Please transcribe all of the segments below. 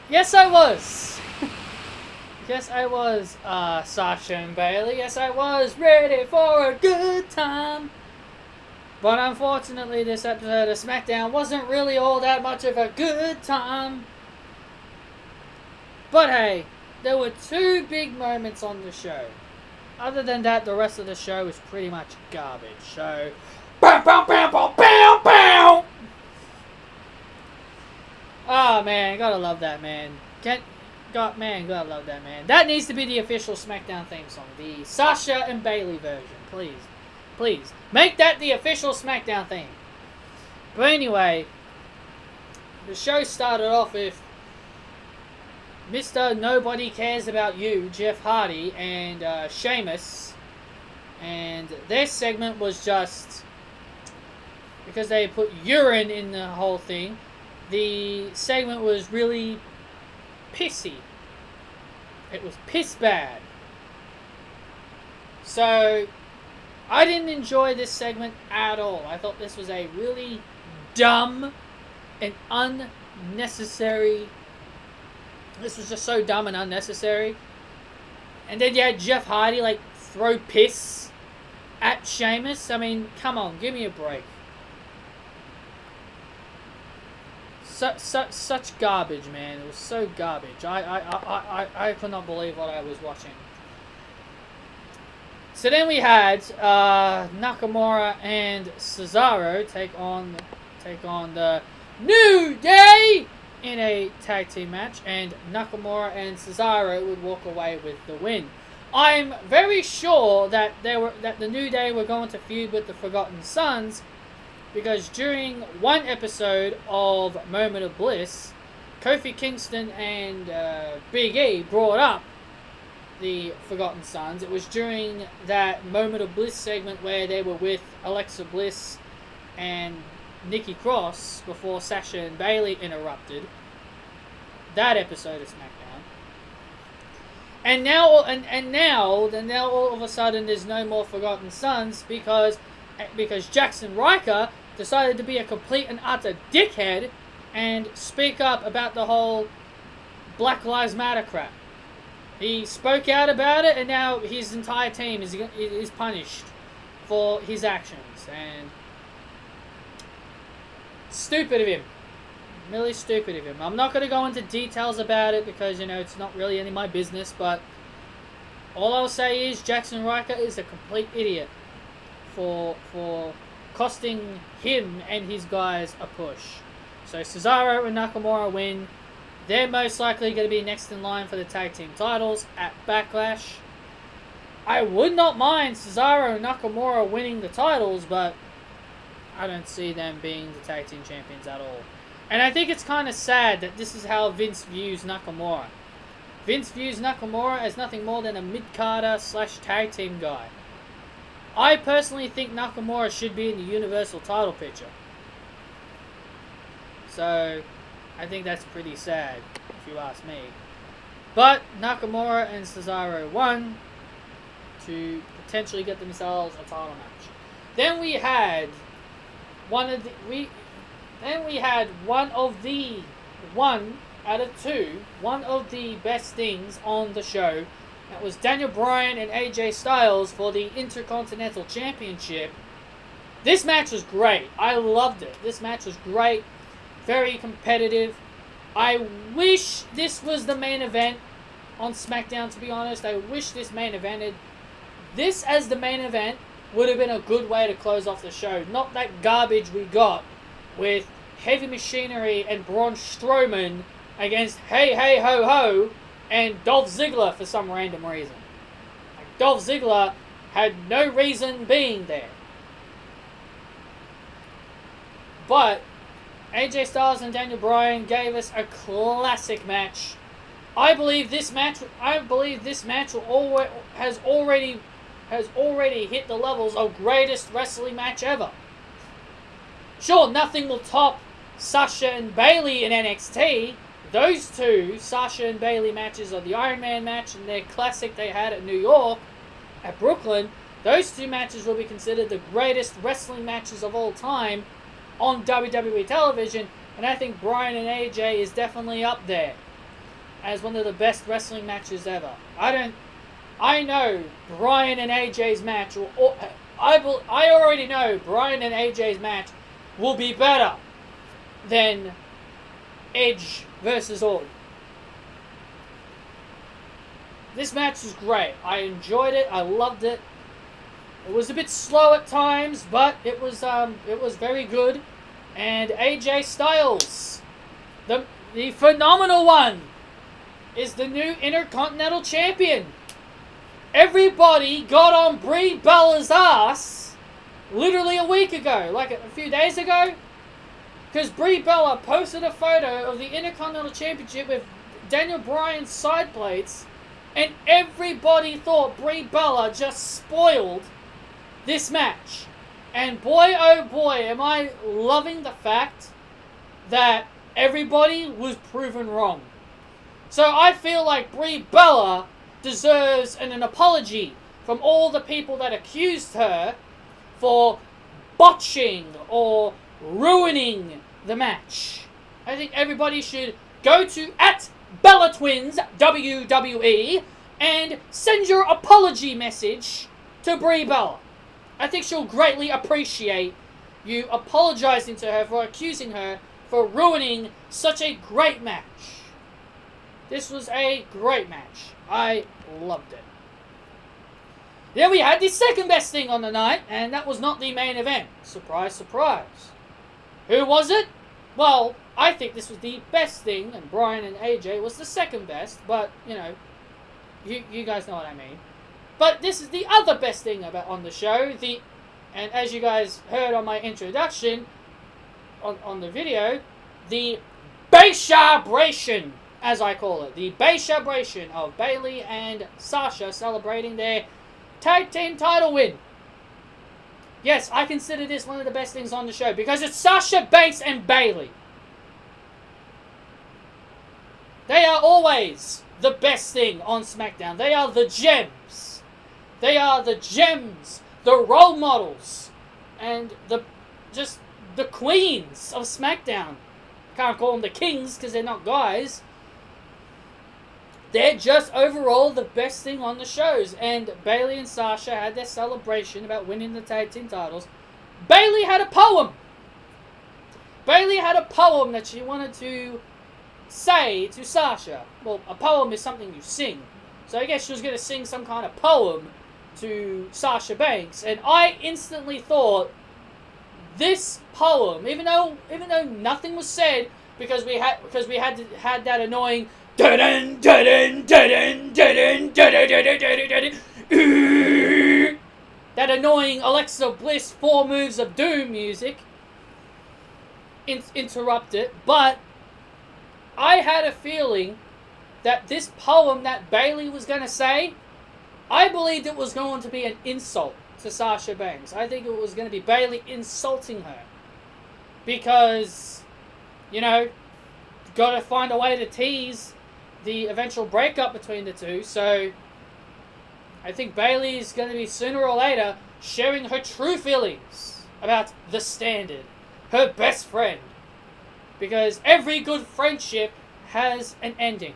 Yes, I was. Yes, I was, Sasha and Bailey. Yes, I was ready for a good time. But unfortunately, this episode of SmackDown wasn't really all that much of a good time. But hey, there were two big moments on the show. Other than that, the rest of the show is pretty much garbage. So, bow, bow, bow, bow, bow, bow. Oh man, gotta love that man. Gotta love that man. That needs to be the official SmackDown theme song, the Sasha and Bailey version, please, please make that the official SmackDown theme. But anyway, the show started off with Mr. Nobody Cares About You, Jeff Hardy, and Sheamus, and their segment was just because they put urine in the whole thing. The segment was really pissy. It was piss bad. So, I didn't enjoy this segment at all. I thought this was a really dumb and unnecessary. This was just so dumb and unnecessary. And then you had Jeff Hardy, like, throw piss at Sheamus. I mean, come on, give me a break. Such garbage, man. It was so garbage. I could not believe what I was watching. So then we had Nakamura and Cesaro take on the New Day in a tag team match, and Nakamura and Cesaro would walk away with the win. I'm very sure that the New Day were going to feud with the Forgotten Sons, because during one episode of Moment of Bliss, Kofi Kingston and Big E brought up the Forgotten Sons. It was during that Moment of Bliss segment where they were with Alexa Bliss and Nikki Cross before Sasha and Bailey interrupted that episode of SmackDown. And now all of a sudden there's no more Forgotten Sons because Jackson Riker decided to be a complete and utter dickhead and speak up about the whole Black Lives Matter crap. He spoke out about it, and now his entire team is punished for his actions. And stupid of him. Really stupid of him. I'm not going to go into details about it because, it's not really any of my business, but all I'll say is Jackson Riker is a complete idiot for costing him and his guys a push. So Cesaro and Nakamura win. They're most likely going to be next in line for the tag team titles at Backlash. I would not mind Cesaro and Nakamura winning the titles, but I don't see them being the tag team champions at all. And I think it's kind of sad that this is how Vince views Nakamura. Vince views Nakamura as nothing more than a mid-carder / tag team guy. I personally think Nakamura should be in the Universal title picture. So, I think that's pretty sad, if you ask me. But Nakamura and Cesaro won to potentially get themselves a title match. Then we had one out of the best things on the show. That was Daniel Bryan and AJ Styles for the Intercontinental Championship. This match was great. I loved it. This match was great. Very competitive. I wish this was the main event on SmackDown, to be honest. I wish this main evented. This as the main event would have been a good way to close off the show. Not that garbage we got with Heavy Machinery and Braun Strowman against Hey Hey Ho Ho and Dolph Ziggler for some random reason. Dolph Ziggler had no reason being there. But AJ Styles and Daniel Bryan gave us a classic match. I believe this match has already hit the levels of greatest wrestling match ever. Sure, nothing will top Sasha and Bailey in NXT. Those two Sasha and Bailey matches are the Iron Man match and their classic they had at New York, at Brooklyn. Those two matches will be considered the greatest wrestling matches of all time on WWE television, and I think Bryan and AJ is definitely up there. as one of the best wrestling matches ever. I know Bryan and AJ's match I already know Bryan and AJ's match will be better than Edge versus Orton. This match was great. I enjoyed it. I loved it. It was a bit slow at times, but it was very good. And AJ Styles, the phenomenal one, is the new Intercontinental Champion. Everybody got on Brie Bella's ass literally a week ago, like a few days ago, because Brie Bella posted a photo of the Intercontinental Championship with Daniel Bryan's side plates, and everybody thought Brie Bella just spoiled this match. And boy, oh boy, am I loving the fact that everybody was proven wrong. So I feel like Brie Bella deserves an apology from all the people that accused her for botching or ruining the match. I think everybody should go to @BellaTwins WWE and send your apology message to Brie Bella. I think she'll greatly appreciate you apologizing to her for accusing her for ruining such a great match. This was a great match. I loved it. Then we had the second best thing on the night, and that was not the main event. Surprise, surprise. Who was it? Well, I think this was the best thing, and Bryan and AJ was the second best, but, you know, you guys know what I mean. But this is the other best thing on the show, and as you guys heard on my introduction, on the video, the Bayshabration, as I call it. The Bayshabration of Bayley and Sasha celebrating their tag team title win. Yes, I consider this one of the best things on the show because it's Sasha Banks and Bayley. They are always the best thing on SmackDown. They are the gems. They are the gems, the role models, and the queens of SmackDown. Can't call them the kings because they're not guys. They're just overall the best thing on the shows. And Bayley and Sasha had their celebration about winning the tag team titles. Bayley had a poem. Bayley had a poem that she wanted to say to Sasha. Well, a poem is something you sing. So I guess she was going to sing some kind of poem to Sasha Banks. And I instantly thought, this poem, even though nothing was said, because we had that annoying that annoying Alexa Bliss 4 Moves of Doom music interrupt it, but I had a feeling that this poem that Bayley was going to say, I believed it was going to be an insult to Sasha Banks. I think it was going to be Bayley insulting her. Because, you know, got to find a way to tease the eventual breakup between the two. So, I think Bayley is going to be sooner or later sharing her true feelings about the Standard, her best friend. Because every good friendship has an ending.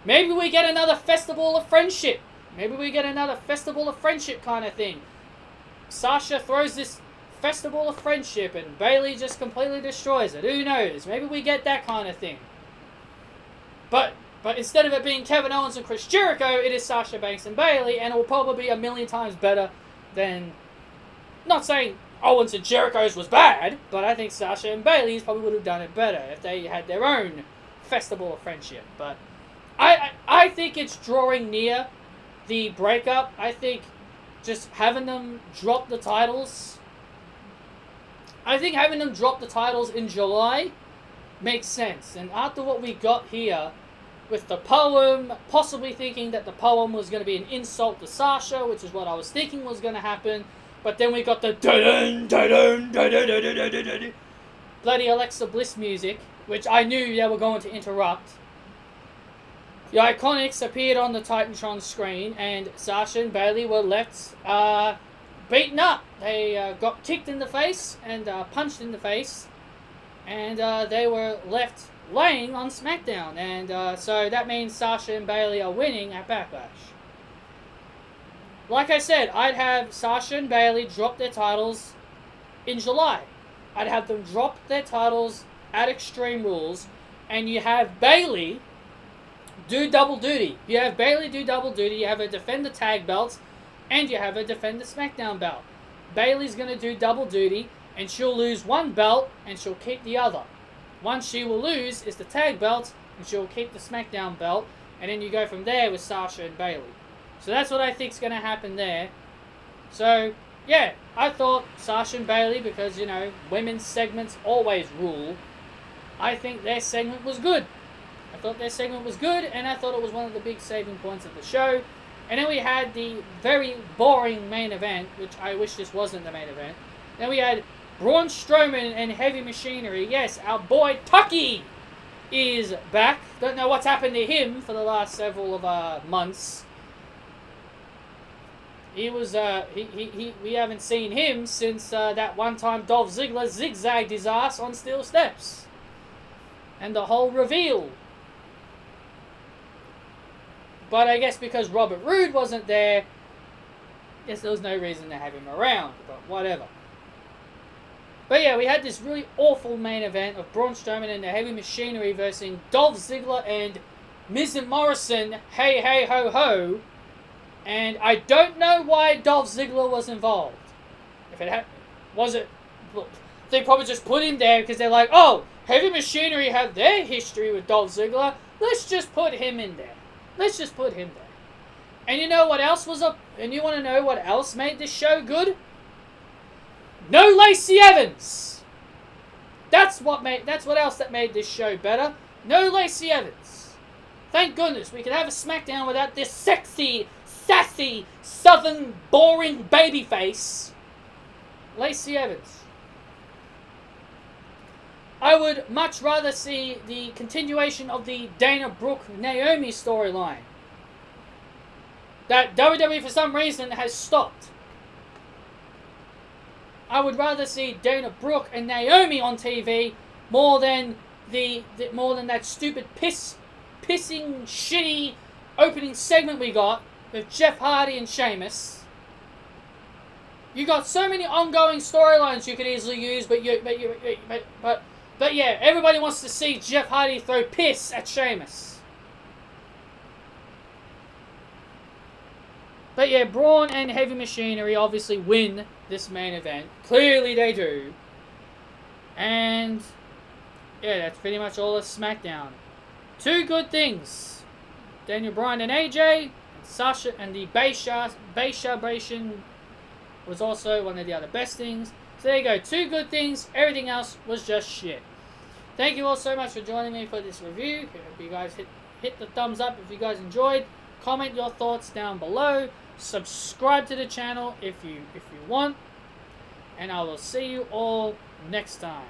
Maybe we get another Festival of Friendship. Maybe we get another Festival of Friendship kind of thing. Sasha throws this Festival of Friendship and Bayley just completely destroys it. Who knows? Maybe we get that kind of thing. But instead of it being Kevin Owens and Chris Jericho, it is Sasha Banks and Bayley, and it will probably be a million times better than... Not saying Owens and Jericho's was bad, but I think Sasha and Bayley's probably would have done it better if they had their own Festival of Friendship. But I think it's drawing near the breakup. I think just having them drop the titles... I think having them drop the titles in July makes sense. And after what we got here, with the poem, possibly thinking that the poem was going to be an insult to Sasha, which is what I was thinking was going to happen, but then we got the bloody Alexa Bliss music, which I knew they were going to interrupt. The Iconics appeared on the Titantron screen, and Sasha and Bayley were left beaten up. They got kicked in the face and punched in the face, and they were left laying on SmackDown. And so that means Sasha and Bayley are winning at Backlash. Like I said, I'd have Sasha and Bayley drop their titles in July. I'd have them drop their titles at Extreme Rules, and you have Bayley do double duty. You have Bayley do double duty, you have her defend the tag belts, and you have her defend the SmackDown belt. Bayley's going to do double duty, and she'll lose one belt, and she'll keep the other. One she will lose is the tag belt, and she'll keep the SmackDown belt, and then you go from there with Sasha and Bayley. So that's what I think's going to happen there. So, yeah, I thought Sasha and Bayley, because, you know, women's segments always rule, I think their segment was good. I thought their segment was good, and I thought it was one of the big saving points of the show. And then we had the very boring main event, which I wish this wasn't the main event. Then we had Braun Strowman and Heavy Machinery. Yes, our boy Tucky is back. Don't know what's happened to him for the last several of months. He was we haven't seen him since that one time Dolph Ziggler zigzagged his ass on steel steps. And the whole reveal. But I guess because Robert Roode wasn't there, I guess there was no reason to have him around, but whatever. But yeah, we had this really awful main event of Braun Strowman and the Heavy Machinery versus Dolph Ziggler and Miz and Morrison, hey, hey, ho, ho. And I don't know why Dolph Ziggler was involved. If it was it, they probably just put him there because they're like, oh, Heavy Machinery have their history with Dolph Ziggler. Let's just put him in there. Let's just put him there. And you know what else was up? And you want to know what else made this show good? No Lacey Evans. That's what else that made this show better. No Lacey Evans. Thank goodness we could have a SmackDown without this sexy, sassy, southern, boring babyface, Lacey Evans. I would much rather see the continuation of the Dana Brooke Naomi storyline that WWE for some reason has stopped. I would rather see Dana Brooke and Naomi on TV more than that stupid pissing shitty opening segment we got with Jeff Hardy and Sheamus. You got so many ongoing storylines you could easily use, but yeah, everybody wants to see Jeff Hardy throw piss at Sheamus. But yeah, Braun and Heavy Machinery obviously win this main event. Clearly they do. And yeah, that's pretty much all of SmackDown. Two good things. Daniel Bryan and AJ, Sasha, and the Bay-Sha-Bration was also one of the other best things. So there you go, two good things. Everything else was just shit. Thank you all so much for joining me for this review. I hope you guys hit the thumbs up if you guys enjoyed. Comment your thoughts down below. Subscribe to the channel if you want. And I will see you all next time.